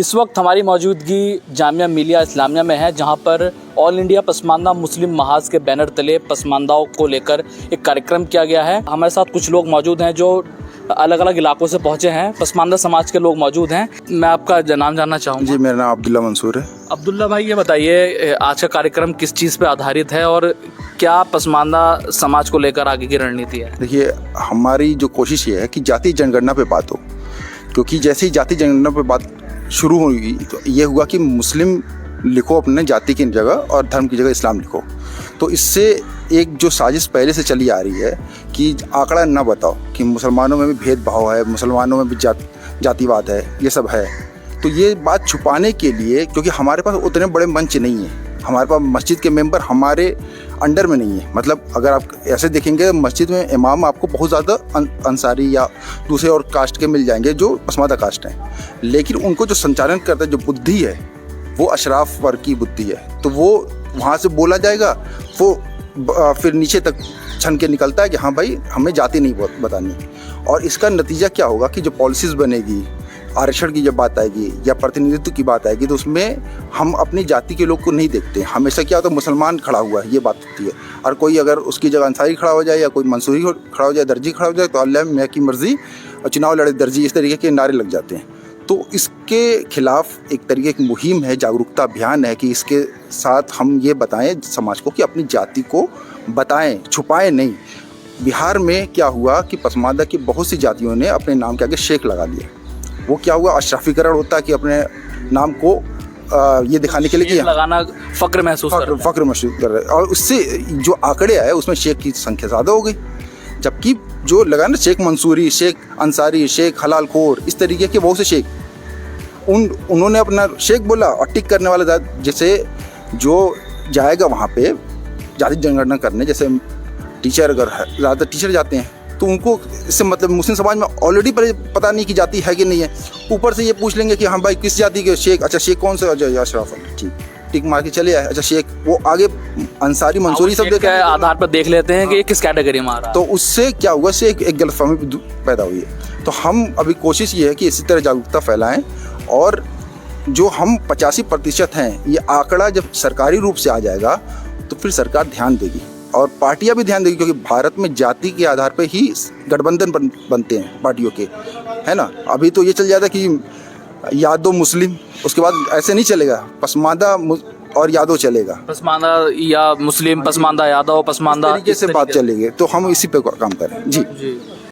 इस वक्त हमारी मौजूदगी जामिया मिलिया इस्लामिया में है, जहां पर ऑल इंडिया पसमानदा मुस्लिम महाज के बैनर तले पसमानदाओं को लेकर एक कार्यक्रम किया गया है। हमारे साथ कुछ लोग मौजूद हैं जो अलग अलग इलाकों से पहुंचे हैं। पसमानदा समाज के लोग मौजूद हैं। मैं आपका नाम जानना चाहूँगा। जी, मेरा नाम अब्दुल्ला मंसूर है। अब्दुल्ला भाई, ये बताइए आज का कार्यक्रम किस चीज़ पे आधारित है और क्या पसमानदा समाज को लेकर आगे की रणनीति है? देखिए, हमारी जो कोशिश ये है कि जाति जनगणना पे बात हो, क्योंकि जैसे ही जाति जनगणना पे बात शुरू हुई तो ये हुआ कि मुस्लिम लिखो अपने जाति की जगह और धर्म की जगह इस्लाम लिखो। तो इससे एक जो साजिश पहले से चली आ रही है कि आंकड़ा ना बताओ कि मुसलमानों में भी भेदभाव है, मुसलमानों में भी जातिवाद है, ये सब है। तो ये बात छुपाने के लिए, क्योंकि हमारे पास उतने बड़े मंच नहीं है, हमारे पास मस्जिद के मेंबर हमारे अंडर में नहीं है। मतलब अगर आप ऐसे देखेंगे मस्जिद में इमाम आपको बहुत ज़्यादा अंसारी या दूसरे और कास्ट के मिल जाएंगे जो पसमानदा कास्ट हैं, लेकिन उनको जो संचालन करता है, जो बुद्धि है, वो अशराफ वर्ग की बुद्धि है। तो वो वहाँ से बोला जाएगा, वो फिर नीचे तक छन के निकलता है कि हाँ भाई, हमें जाति नहीं बतानी। और इसका नतीजा क्या होगा कि जो पॉलिसीज़ बनेगी, आरक्षण की जब बात आएगी या प्रतिनिधित्व की बात आएगी, तो उसमें हम अपनी जाति के लोग को नहीं देखते। हमेशा क्या होता है, मुसलमान खड़ा हुआ है, ये बात होती है। और कोई अगर उसकी जगह अंसारी खड़ा हो जाए या कोई मंसूरी खड़ा हो जाए, दर्जी खड़ा हो जाए, तो अल्लाह मियाँ की मर्जी और चुनाव लड़े दर्जी, इस तरीके के नारे लग जाते हैं। तो इसके खिलाफ एक तरीके की मुहिम है, जागरूकता अभियान है कि इसके साथ हम ये बताएं समाज को कि अपनी जाति को बताएं, छुपाएं नहीं। बिहार में क्या हुआ कि पसमानदा की बहुत सी जातियों ने अपने नाम के आगे शेख लगा दिया। वो क्या हुआ, अशरफीकरण होता है कि अपने नाम को ये दिखाने के लिए कि लगाना फ़क्र महसूस कर रहे हैं। और उससे जो आंकड़े आए उसमें शेख की संख्या ज़्यादा हो गई, जबकि जो लगा ना शेख मंसूरी, शेख अंसारी, शेख हलाल खोर, इस तरीके के बहुत से शेख, उन्होंने अपना शेख बोला और टिक करने वाला जैसे जो जाएगा वहाँ पे जाति जनगणना करने, जैसे टीचर, अगर ज़्यादातर टीचर जाते हैं तो उनको इससे मतलब मुस्लिम समाज में ऑलरेडी पता नहीं कि जाति है कि नहीं है। ऊपर से ये पूछ लेंगे कि हाँ भाई किस जाति के शेख, अच्छा शेख कौन सा, अशराफ, ठीक, टिक मार के चले आए, अच्छा शेख, वो आगे अंसारी मंसूरी सब देख आधार पर देख लेते हैं कि ये किस कैटेगरी में आ रहा है। तो उससे क्या हुआ, से एक गलतफहमी पैदा हुई है। तो हम अभी कोशिश ये है कि इसी तरह जागरूकता फैलाएं, और जो हम 85% हैं, ये आंकड़ा जब सरकारी रूप से आ जाएगा तो फिर सरकार ध्यान देगी और पार्टियां भी ध्यान देगी, क्योंकि भारत में जाति के आधार पर ही गठबंधन बनते हैं पार्टियों के, है ना। अभी तो ये चल जाता कि यादव मुस्लिम, उसके बाद ऐसे नहीं चलेगा, पसमानदा और यादव चलेगा, पसमानदा या मुस्लिम, पसमानदा यादव, पसमानदा, इस तरीके से बात चलेगी। तो हम इसी पे काम करें। जी।